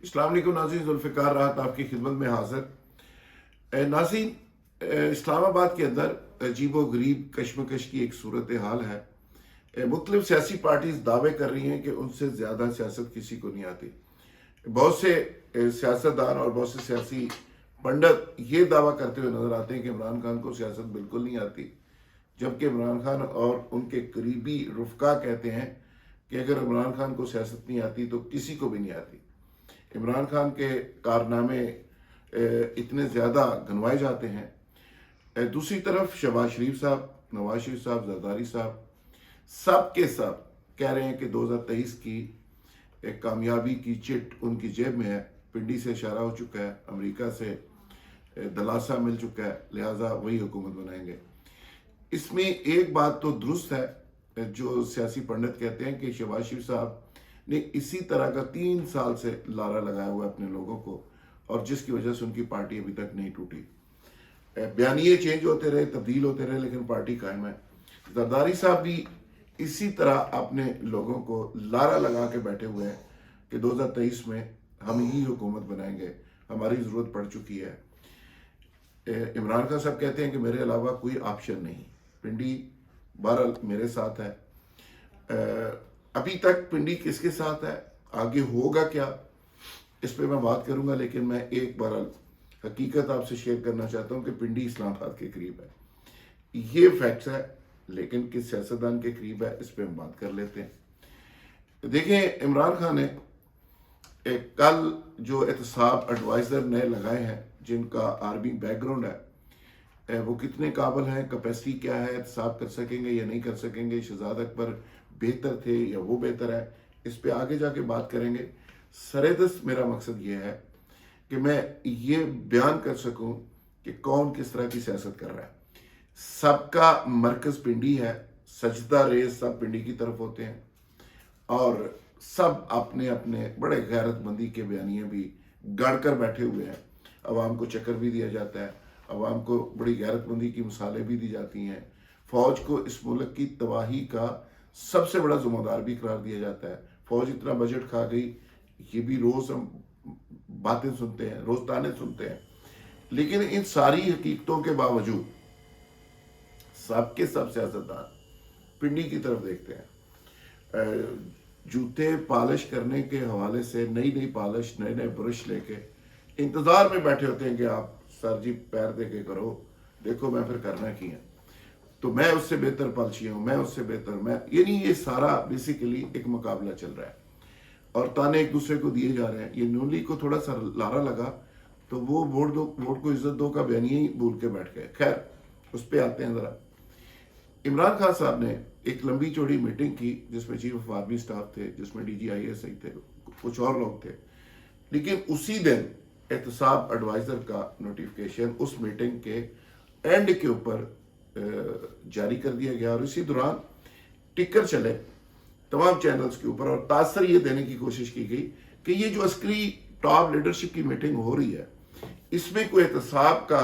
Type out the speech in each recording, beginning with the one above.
अस्सलाम वालेकुम नाज़रीन, ज़ुल्फ़िकार राहत आपकी खिदमत में हाज़िर। नाज़रीन, इस्लामाबाद के अंदर अजीबो गरीब कशमकश की एक सूरत हाल है। मुख्तलिफ सियासी पार्टीज दावे कर रही हैं कि उनसे ज़्यादा सियासत किसी को नहीं आती। बहुत से सियासतदान और बहुत से सियासी पंडित ये दावा करते हुए नजर आते हैं कि इमरान खान को सियासत बिल्कुल नहीं आती, जबकि इमरान खान और उनके करीबी रुफ़का कहते हैं कि अगर इमरान खान को सियासत नहीं आती तो किसी को भी नहीं आती। इमरान खान के कारनामे इतने ज़्यादा गनवाए जाते हैं। दूसरी तरफ शहबाज शरीफ साहब, नवाज शरीफ साहब, जरदारी साहब, सब के सब कह रहे हैं कि 2023 की एक कामयाबी की चिट उनकी जेब में है। पिंडी से इशारा हो चुका है, अमेरिका से दलासा मिल चुका है, लिहाजा वही हुकूमत बनाएंगे। इसमें एक बात तो दुरुस्त है, जो सियासी पंडित कहते हैं कि शहबाज शरीफ साहब ने इसी तरह का 3 साल से लारा लगाया हुआ है अपने लोगों को, और जिसकी वजह से उनकी पार्टी अभी तक नहीं टूटी। बयानिए चेंज होते रहे, तब्दील होते रहे, लेकिन पार्टी कायम है। जरदारी साहब भी इसी तरह अपने लोगों को लारा लगा के बैठे हुए हैं कि 2023 में हम ही हुकूमत बनाएंगे, हमारी ज़रूरत पड़ चुकी है। इमरान खान साहब कहते हैं कि मेरे अलावा कोई ऑप्शन नहीं। पिंडी बहरहाल मेरे साथ है। अभी तक पिंडी किसके साथ है, आगे होगा क्या, इस पे मैं बात करूंगा, लेकिन मैं एक बार हकीकत आपसे शेयर करना चाहता हूं कि पिंडी इस्लामाबाद के करीब है। ये फैक्ट्स है, लेकिन किस सियासतदान के करीब है इस पे हम बात कर लेते हैं। देखें, इमरान खान ने कल जो एहतसाब एडवाइज़र नए लगाए हैं, जिनका आर्मी बैकग्राउंड है, वो कितने काबिल हैं, कैपेसिटी क्या है, एहतसाब कर सकेंगे या नहीं कर सकेंगे, शहजाद अकबर बेहतर थे या वो बेहतर है, इस पे आगे जाके बात करेंगे। सरेदस्त मेरा मकसद ये है कि मैं ये बयान कर सकूं कि कौन किस तरह की सियासत कर रहा है। सबका मरकज पिंडी है, सजदा रेज सब पिंडी की तरफ होते हैं, और सब अपने अपने बड़े गैरतमंदी के बयानिए भी गढ़ कर बैठे हुए हैं। अवाम को चक्कर भी दिया जाता है, अवाम को बड़ी गैरतमंदी की मिसालें भी दी जाती हैं, फौज को इस मुल्क की तबाही का सबसे बड़ा जिम्मेदार भी करार दिया जाता है। फौज इतना बजट खा गई, ये भी रोज हम बातें सुनते हैं, रोज ताने सुनते हैं। लेकिन इन सारी हकीकतों के बावजूद सबके सब सियासतदान पिंडी की तरफ देखते हैं। जूते पॉलिश करने के हवाले से नई नई पॉलिश, नए नए ब्रश लेके इंतजार में बैठे होते हैं कि आप सर जी पैर दे के करो, देखो मैं फिर करना की है, तो मैं उससे बेहतर पॉलिसी हूँ, मैं उससे बेहतर, मैं, यानी ये सारा बेसिकली एक मुकाबला चल रहा है और ताने एक दूसरे को दिए जा रहे हैं। ये नून लीग को थोड़ा सा लारा लगा तो वो वोट दो, वोट को इज्जत दो का बयानिया ही भूल के बैठ गए। खैर, उस पर आते हैं जरा। इमरान खान साहब ने एक लंबी चौड़ी मीटिंग की जिसमें चीफ ऑफ आर्मी स्टाफ थे, जिसमें DGISI थे, कुछ और लोग थे, लेकिन उसी दिन एहतसाब एडवाइजर का नोटिफिकेशन उस मीटिंग के एंड के ऊपर जारी कर दिया गया, और इसी दौरान टिकर चले तमाम चैनल्स के ऊपर, और तासर ये देने की कोशिश की गई कि ये जो अस्करी टॉप लीडरशिप की मीटिंग हो रही है, इसमें कोई एहतसाब का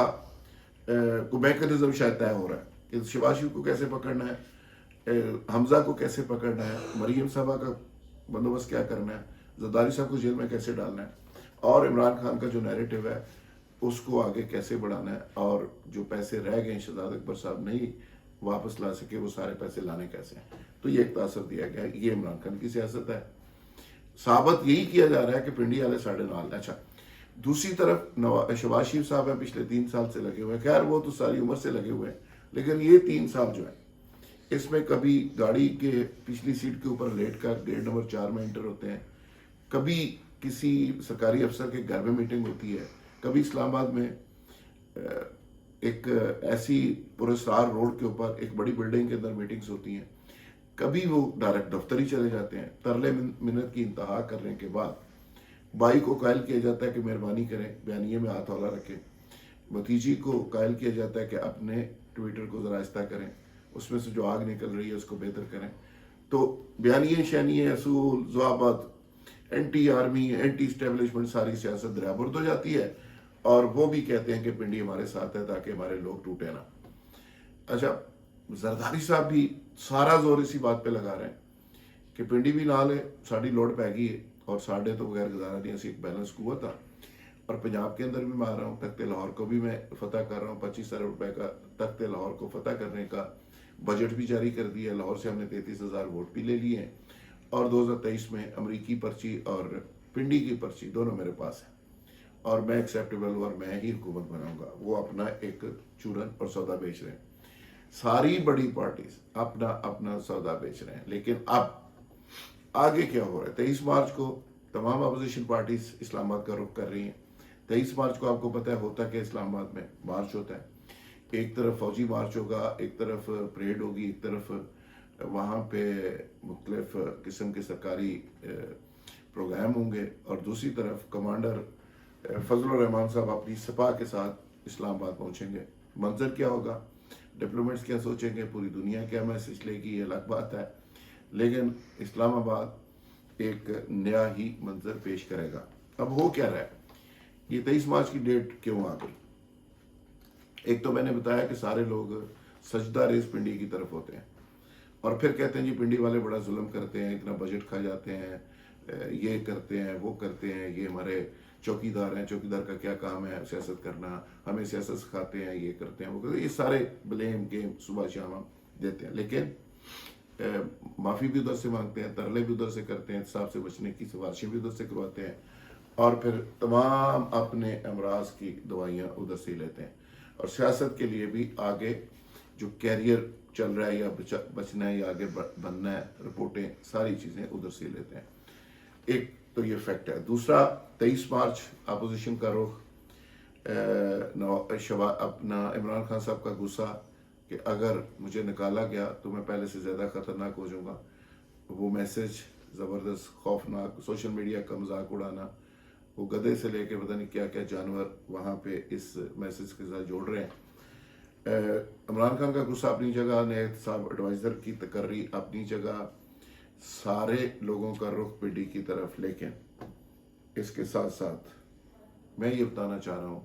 कोई मैकेनिज्म शायद तय हो रहा है कि शहबाज शरीफ को कैसे पकड़ना है, हमजा को कैसे पकड़ना है, मरीम साहबा का बंदोबस्त क्या करना है, जरदारी साहब को जेल में कैसे डालना है, और इमरान खान का जो नैरेटिव है उसको आगे कैसे बढ़ाना है, और जो पैसे रह गए शहजाद अकबर साहब नहीं वापस ला सके, वो सारे पैसे लाने कैसे हैं। तो ये एक तासर दिया गया है। ये इमरान खान की सियासत है। साबित यही किया जा रहा है कि पिंडी वाले साढ़े नाल। अच्छा, दूसरी तरफ शहबाज शरीफ साहब हैं, पिछले 3 साल से लगे हुए हैं। खैर, वो तो सारी उम्र से लगे हुए हैं, लेकिन ये 3 साल जो है, इसमें कभी गाड़ी के पिछली सीट के ऊपर लेट कर गेट नंबर 4 में एंटर होते हैं, कभी किसी सरकारी अफसर के घर में मीटिंग होती है, कभी इस्लामाबाद में एक ऐसी पुरस्कार रोड के ऊपर एक बड़ी बिल्डिंग के अंदर मीटिंग्स होती हैं, कभी वो डायरेक्ट दफ्तर ही चले जाते हैं। तरले मिन्नत की इंतहा करने के बाद भाई को कायल किया जाता है कि मेहरबानी करें बयानिए में हाथ हौला रखें, भतीजी को कायल किया जाता है कि अपने ट्विटर को ज़रा आहिस्ता करें, उसमें से जो आग निकल रही है उसको बेहतर करें। तो बयानिए शैनिए असूल ज़वाबत, एंटी आर्मी, एंटी स्टेब्लिशमेंट, सारी सियासत दरियाबुर्द हो जाती है, और वो भी कहते हैं कि पिंडी हमारे साथ है ताकि हमारे लोग टूटे ना। अच्छा, जरदारी साहब भी सारा जोर इसी बात पे लगा रहे हैं कि पिंडी भी नाल है, साड़ी लोड़ पै गई है, اور ساڈے تو بغیر گزارا نہیں، اسی ایک بیلنس ہوا تھا. اور پنجاب کے اندر بھی میں آ رہا ہوں، تخت لاہور کو بھی میں فتح کر رہا ہوں. 25 ارب روپے کا تخت لاہور کو فتح کرنے کا بجٹ بھی جاری کر دیا. لاہور سے ہم نے 33,000 ووٹ بھی لے لیے ہیں. اور 2023 میں امریکی پرچی اور پنڈی کی پرچی دونوں میرے پاس ہیں. اور میں ایکسیپٹیبل اور میں ہی حکومت بناؤں گا. وہ اپنا ایک چورن اور سودا بیچ رہے ہیں. ساری بڑی پارٹیز اپنا اپنا سودا بیچ رہے ہیں. لیکن اب آگے کیا ہو رہا ہے؟ 23 مارچ کو تمام اپوزیشن پارٹیز اسلام آباد کا رخ کر رہی ہیں. 23 مارچ کو آپ کو پتہ ہے ہوتا کہ اسلام آباد میں مارچ ہوتا ہے. ایک طرف فوجی مارچ ہوگا، ایک طرف پریڈ ہوگی، ایک طرف وہاں پہ مختلف قسم کے سرکاری پروگرام ہوں گے، اور دوسری طرف کمانڈر فضل الرحمان صاحب اپنی سپاہ کے ساتھ اسلام آباد پہنچیں گے. منظر کیا ہوگا؟ ڈپلومیٹس کیا سوچیں گے؟ پوری دنیا کیا میسج لے گی؟ یہ الگ بات ہے. لیکن اسلام آباد ایک نیا ہی منظر پیش کرے گا. اب ہو کیا رہا ہے؟ یہ 23 مارچ کی ڈیٹ کیوں آ گئی؟ ایک تو میں نے بتایا کہ سارے لوگ سجدہ ریز پنڈی کی طرف ہوتے ہیں، اور پھر کہتے ہیں جی پنڈی والے بڑا ظلم کرتے ہیں، اتنا بجٹ کھا جاتے ہیں، یہ کرتے ہیں، وہ کرتے ہیں، یہ ہمارے چوکیدار ہیں، چوکیدار کا کیا کام ہے سیاست کرنا، ہمیں سیاست سکھاتے ہیں، یہ کرتے ہیں، وہ کرتے ہیں. یہ سارے بلیم گیم صبح شام ہم دیتے ہیں. لیکن معافی بھی ادھر سے مانگتے ہیں، ترلے بھی ادھر سے کرتے ہیں، احتساب سے بچنے کی سفارشیں بھی ادھر سے کرواتے ہیں، اور پھر تمام اپنے امراض کی دوائیاں ادھر سے ہی لیتے ہیں. اور سیاست کے لیے بھی آگے جو کیریئر چل رہا ہے یا بچنا ہے یا آگے بننا ہے، رپورٹیں ساری چیزیں ادھر سے ہی لیتے ہیں. ایک تو یہ فیکٹ ہے. دوسرا، 23 مارچ اپوزیشن کا رخ، اپنا عمران خان صاحب کا غصہ کہ اگر مجھے نکالا گیا تو میں پہلے سے زیادہ خطرناک ہو جاؤں گا. وہ میسج زبردست خوفناک، سوشل میڈیا کا مذاق اڑانا، وہ گدھے سے لے کے پتہ نہیں کیا کیا جانور وہاں پہ اس میسج کے ساتھ جوڑ رہے ہیں. عمران خان کا غصہ اپنی جگہ، نئے احتساب ایڈوائزر کی تقرری اپنی جگہ، سارے لوگوں کا رخ پنڈی کی طرف. لیکن اس کے ساتھ ساتھ میں یہ بتانا چاہ رہا ہوں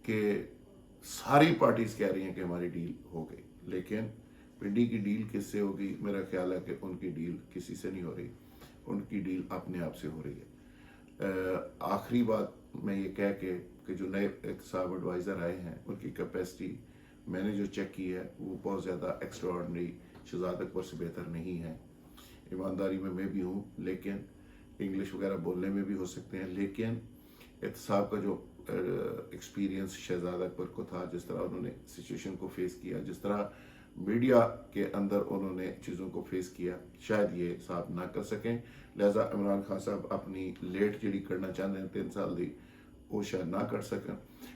کہ ساری پارٹیز کہہ رہی ہیں کہ ہماری ڈیل ہو گئی، لیکن پنڈی کی ڈیل کس سے ہوگی؟ میرا خیال ہے کہ ان کی ڈیل کسی سے نہیں ہو رہی، ان کی ڈیل اپنے آپ سے ہو رہی ہے. آخری بات میں یہ کہہ کے کہ جو نئے احتساب ایڈوائزر آئے ہیں ان کی کیپیسٹی میں نے جو چیک کی ہے وہ بہت زیادہ ایکسٹرا آرڈنری شہزاد اکبر سے بہتر نہیں ہے. ایمانداری میں بھی ہوں، لیکن انگلش وغیرہ بولنے میں بھی ہو سکتے ہیں. لیکن احتساب کا جو ایکسپیرینس شہزاد اکبر کو تھا، جس طرح انہوں نے سچویشن کو فیس کیا، جس طرح میڈیا کے اندر انہوں نے چیزوں کو فیس کیا، شاید یہ صاحب نہ کر سکیں. لہذا عمران خان صاحب اپنی لیٹ جڑی کرنا چاہتے ہیں 3 سال دی، وہ شاید نہ کر سکیں.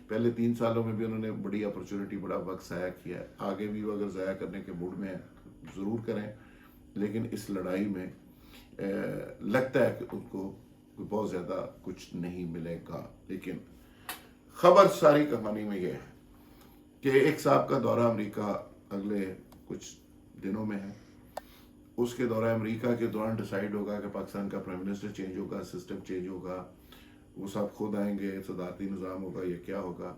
پہلے 3 سالوں میں بھی انہوں نے بڑی اپرچونٹی، بڑا وقت ضائع کیا ہے. آگے بھی وہ اگر ضائع کرنے کے موڈ میں ہیں ضرور کریں، لیکن اس لڑائی میں لگتا ہے کہ ان کو بہت زیادہ کچھ نہیں ملے گا. لیکن خبر ساری کہانی میں یہ ہے کہ ایک صاحب کا دورہ امریکہ اگلے کچھ دنوں میں ہے. اس کے دورہ امریکہ کے دوران ڈیسائیڈ ہوگا کہ پاکستان کا پرائم منسٹر چینج ہوگا، سسٹم چینج ہوگا، وہ صاحب خود آئیں گے، صدارتی نظام ہوگا، یہ کیا ہوگا.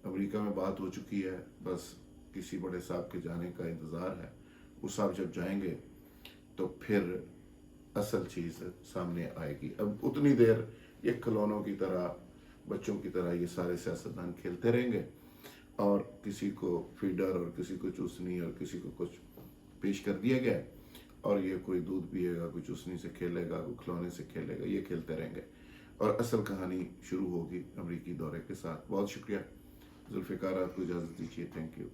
امریکہ میں بات ہو چکی ہے، بس کسی بڑے صاحب کے جانے کا انتظار ہے. وہ صاحب جب جائیں گے تو پھر اصل چیز سامنے آئے گی. اب اتنی دیر یہ کھلونوں کی طرح، بچوں کی طرح یہ سارے سیاستدان کھیلتے رہیں گے، اور کسی کو فیڈر اور کسی کو چوسنی اور کسی کو کچھ پیش کر دیا گیا، اور یہ کوئی دودھ پیے گا، کوئی چوسنی سے کھیلے گا، کوئی کھلونے سے کھیلے گا، یہ کھیلتے رہیں گے. اور اصل کہانی شروع ہوگی امریکی دورے کے ساتھ. بہت شکریہ. ذوالفقار آپ کو اجازت دیجیے. Thank you.